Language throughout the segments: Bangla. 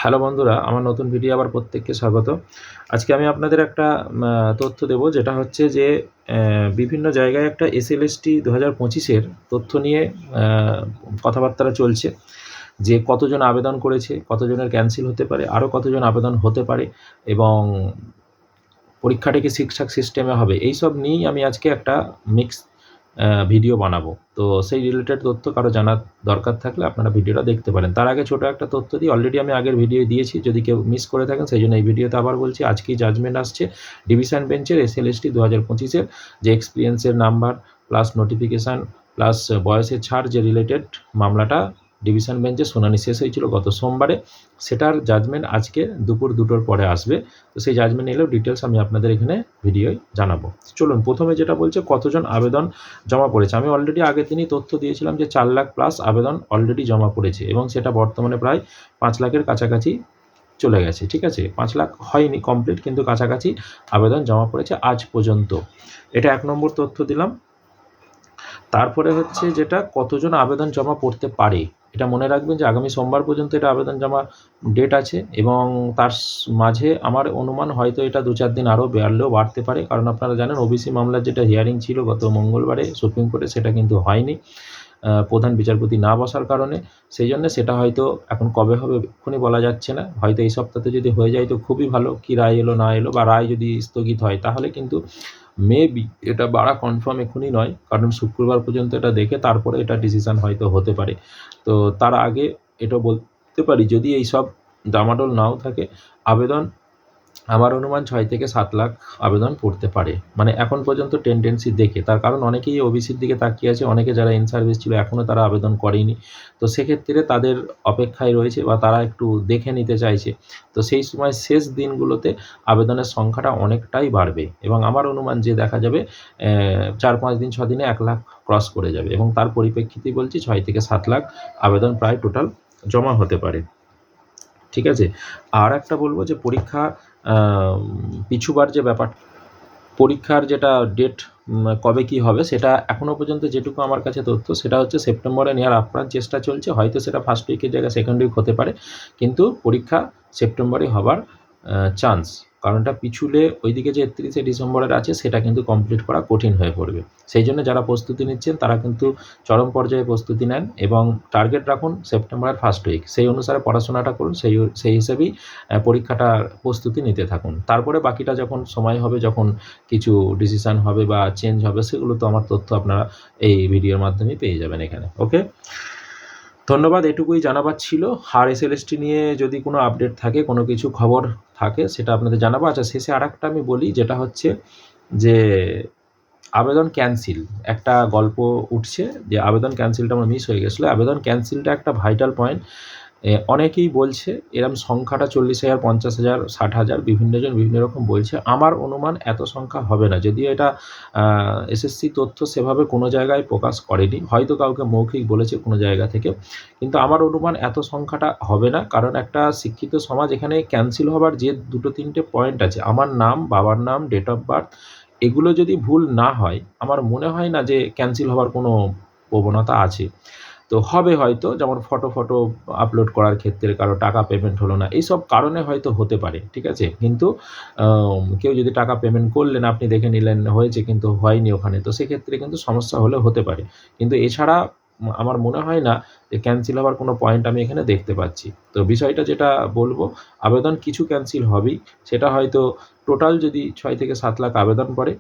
হ্যালো বন্ধুরা, আমার নতুন ভিডিও আবার প্রত্যেককে স্বাগত। আজকে আমি আপনাদের একটা তথ্য দেব, যেটা হচ্ছে যে বিভিন্ন জায়গায় একটা এসএলএসটি 2025 এর তথ্য নিয়ে আ কথাবার্তা চলছে। যে কতজন আবেদন করেছে, কতজনের ক্যানসেল হতে পারে, আরও কতজন আবেদন হতে পারে এবং পরীক্ষাটা কি ঠিকঠাক সিস্টেমে হবে, এইসব নিয়েই আমি আজকে একটা মিক্স ভিডিও বানাবো। তো সেই রিলেটেড তথ্য কারো জানার দরকার থাকলে আপনারা ভিডিওটা দেখতে পারেন। তার আগে ছোটো একটা তথ্য দিই, অলরেডি আমি আগের ভিডিও দিয়েছি, যদি কেউ মিস করে থাকেন সেই জন্য এই ভিডিওতে আবার বলছি। আজকেই জাজমেন্ট আসছে ডিভিশন বেঞ্চের এসএলএসটি 2025-এর, যে এক্সপিরিয়েন্সের নাম্বার প্লাস নোটিফিকেশান প্লাস বয়সের ছাড় যে রিলেটেড মামলাটা ডিভিশন বেঞ্চে শুনানি শেষ হয়েছিল গত সোমবারে, সেটার জাজমেন্ট আজকে দুপুর 2টোর পরে আসবে। তো সেই জাজমেন্ট এলেও ডিটেলস আমি আপনাদের এখানে ভিডিওয় জানাবো। চলুন, প্রথমে যেটা বলছে কতজন আবেদন জমা পড়েছে। আমি অলরেডি আগের দিনই তথ্য দিয়েছিলাম যে 4 লাখ প্লাস আবেদন অলরেডি জমা পড়েছে এবং সেটা বর্তমানে প্রায় 5 লাখের কাছাকাছি চলে গেছে। ঠিক আছে, 5 লাখ হয়নি কমপ্লিট, কিন্তু কাছাকাছি আবেদন জমা পড়েছে আজ পর্যন্ত। এটা 1 নম্বর তথ্য দিলাম। তারপরে হচ্ছে যেটা কতজন আবেদন জমা পড়তে পারে, এটা মনে রাখবেন যে আগামী সোমবার পর্যন্ত এটা আবেদন জমা ডেট আছে এবং তার মাঝে আমার অনুমান হয়তো এটা 2-4 দিন আরও বাড়তে পারে, কারণ আপনারা জানেন ওবিসি মামলার যেটা হিয়ারিং ছিল গত মঙ্গলবারে সুপ্রিম কোর্টে, সেটা কিন্তু হয়নি প্রধান বিচারপতি না বসার কারণে। সেই জন্য সেটা হয়তো এখন কবে হবে এক্ষুনি বলা যাচ্ছে না, হয়তো এই সপ্তাহে যদি হয়ে যায় তো খুবই ভালো। কি রায় এলো না এলো, বা রায় যদি স্থগিত হয় তাহলে কিন্তু মেবি এটা বাড়া কনফার্ম এখনই নয়, কারণ শুক্রবার পর্যন্ত এটা দেখে তারপরে এটা ডিসিশান হয়তো হতে পারে। তো তার আগে এটা বলতে পারি, যদি এইসব ডামাডোল নাও থাকে, আবেদন আমার অনুমান 6 থেকে 7 লাখ আবেদন পড়তে পারে, মানে এখন পর্যন্ত টেন্ডেন্সি দেখে। তার কারণ অনেকেই ওবিসির দিকে তাকিয়ে আছে, অনেকে যারা ইন সার্ভিস ছিল এখনও তারা আবেদন করেনি। তো সেক্ষেত্রে তাদের অপেক্ষায় রয়েছে বা তারা একটু দেখে নিতে চাইছে। তো সেই সময় শেষ দিনগুলোতে আবেদনের সংখ্যাটা অনেকটাই বাড়বে এবং আমার অনুমান যে দেখা যাবে 4-5 দিন 6 দিনে 1 লাখ ক্রস করে যাবে এবং তার পরিপ্রেক্ষিতেই বলছি 6 থেকে 7 লাখ আবেদন প্রায় টোটাল জমা হতে পারে। ঠিক আছে, আর একটা বলবো যে পরীক্ষা পিছুবার যে ব্যাপার, পরীক্ষার যেটা ডেট কবে কি হবে, সেটা এখনও পর্যন্ত যেটুকু আমার কাছে তথ্য, সেটা হচ্ছে সেপ্টেম্বরে নেওয়ার আপ্রাণ চেষ্টা চলছে। হয়তো সেটা ফার্স্ট উইকের জায়গায় সেকেন্ড উইক হতে পারে, কিন্তু পরীক্ষা সেপ্টেম্বরে হবার চান্স। কারণটা পিছুলে ওইদিকে যে 31শে ডিসেম্বরের আছে সেটা কিন্তু কমপ্লিট করা কঠিন হয়ে পড়বে। সেই জন্য যারা প্রস্তুতি নিচ্ছেন তারা কিন্তু চরম পর্যায়ে প্রস্তুতি নেন এবং টার্গেট রাখুন সেপ্টেম্বরের ফার্স্ট উইক। সেই অনুসারে পড়াশোনাটা করুন, সেই হিসেবেই পরীক্ষাটার প্রস্তুতি নিতে থাকুন। তারপরে বাকিটা যখন সময় হবে, যখন কিছু ডিসিশান হবে বা চেঞ্জ হবে, সেগুলো তো আমার তথ্য আপনারা এই ভিডিওর মাধ্যমে পেয়ে যাবেন এখানে। ওকে, ধন্যবাদ, এটুকুই জানাবার ছিল। আর এসএলএসটি নিয়ে যদি কোনো আপডেট থাকে, কোনো কিছু খবর থাকে, সেটা আপনাদের জানাবো। আচ্ছা, শেষে আরেকটা আমি বলি, যেটা হচ্ছে যে আবেদন ক্যান্সেল একটা গল্প উঠছে, যে আবেদন ক্যান্সেলটা আমার মিস হয়ে গেছিলো। আবেদন ক্যান্সেলটা একটা ভাইটাল পয়েন্ট। অনেকেই বলছে এরম সংখ্যাটা 40,000, 50,000, 60,000, বিভিন্ন জন বিভিন্ন রকম বলছে। আমার অনুমান এত সংখ্যা হবে না, যদিও এটা এসএসসি তথ্য সেভাবে কোনো জায়গায় প্রকাশ করেনি, হয়তো কাউকে মৌখিক বলেছে কোনো জায়গা থেকে, কিন্তু আমার অনুমান এত সংখ্যাটা হবে না। কারণ একটা শিক্ষিত সমাজ, এখানে ক্যান্সেল হবার যে 2-3টে পয়েন্ট আছে, আমার নাম, বাবার নাম, ডেট অফ বার্থ, এগুলো যদি ভুল না হয়, আমার মনে হয় না যে ক্যান্সেল হবার কোনো প্রবণতা আছে। তো হবে হয়তো, যেমন ফটো আপলোড করার ক্ষেত্রে কারো টাকা পেমেন্ট হলো না, এইসব কারণে হয়তো হতে পারে। ঠিক আছে, কিন্তু কেউ যদি টাকা পেমেন্ট করলেন, আপনি দেখে নিলেন হয়েছে কিন্তু হয়নি ওখানে, তো সেক্ষেত্রে কিন্তু সমস্যা হলে হতে পারে। কিন্তু এছাড়া আমার মনে হয় না যে ক্যান্সেল হওয়ার কোনো পয়েন্ট আমি এখানে দেখতে পাচ্ছি। তো বিষয়টা যেটা বলবো, আবেদন কিছু ক্যান্সেল হবেই, সেটা হয়তো টোটাল যদি 6 থেকে 7 লাখ আবেদন পড়ে,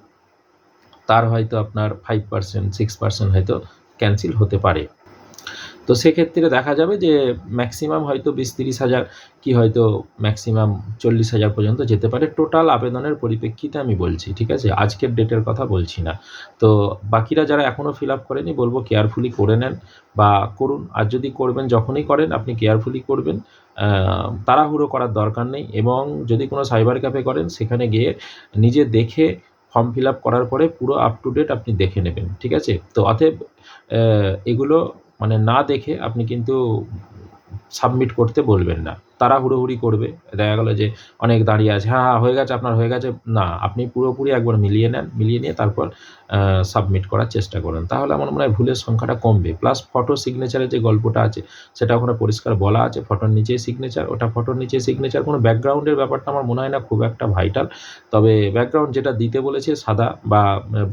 তার হয়তো আপনার 5%, 6% হয়তো ক্যান্সেল হতে পারে। তো সেক্ষেত্রে দেখা যাবে যে ম্যাক্সিমাম হয়তো 20-30 হাজার, কি হয়তো ম্যাক্সিমাম 40 হাজার পর্যন্ত যেতে পারে টোটাল আবেদনের পরিপ্রেক্ষিতে আমি বলছি। ঠিক আছে, আজকের ডেটের কথা বলছি না। তো বাকিরা যারা এখনও ফিল আপ করেনি, বলবো কেয়ারফুলি করে নেন বা করুন। আর যদি করবেন, যখনই করেন আপনি কেয়ারফুলি করবেন, তাড়াহুড়ো করার দরকার নেই। এবং যদি কোনো সাইবার ক্যাফে করেন, সেখানে গিয়ে নিজে দেখে ফর্ম ফিল আপ করার পরে পুরো আপ টু ডেট আপনি দেখে নেবেন। ঠিক আছে, তো অতএব এগুলো মানে না দেখে আপনি কিন্তু সাবমিট করতে বলবেন না। তারা হুড়োহুড়ি করবে, দেখা গেল যে অনেক দাঁড়িয়ে আছে, হ্যাঁ হ্যাঁ হয়ে গেছে আপনার হয়ে গেছে, না আপনি পুরোপুরি একবার মিলিয়ে নেন, মিলিয়ে নিয়ে তারপর সাবমিট করার চেষ্টা করেন, তাহলে আমার মনে হয় ভুলের সংখ্যাটা কমবে। প্লাস ফটো সিগনেচারের যে গল্পটা আছে সেটা ওখানে পরিষ্কার বলা আছে, ফটোর নিচেই সিগনেচার, ওটা ফটোর নিচে সিগনেচার, কোনো ব্যাকগ্রাউন্ডের ব্যাপারটা আমার মনে হয় না খুব একটা ভাইটাল। তবে ব্যাকগ্রাউন্ড যেটা দিতে বলেছে সাদা বা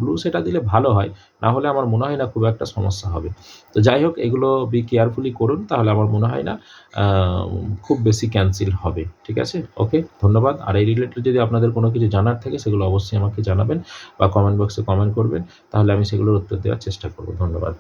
ব্লু সেটা দিলে ভালো হয়, না হলে আমার মনে হয় না খুব একটা সমস্যা হবে। তো যাই হোক, এগুলো বি কেয়ারফুলি করুন, তাহলে আমার মনে হয় না খুব বেশি ক্যান্সেল হবে। ঠিক আছে? ওকে, ধন্যবাদ। আর এই রিলেটেড যদি আপনাদের কোনো কিছু জানার থাকে সেগুলো অবশ্যই আমাকে জানাবেন বা কমেন্ট বক্সে কমেন্ট করবেন, তাহলে আমি সেগুলোর উত্তর দেওয়ার চেষ্টা করব। ধন্যবাদ।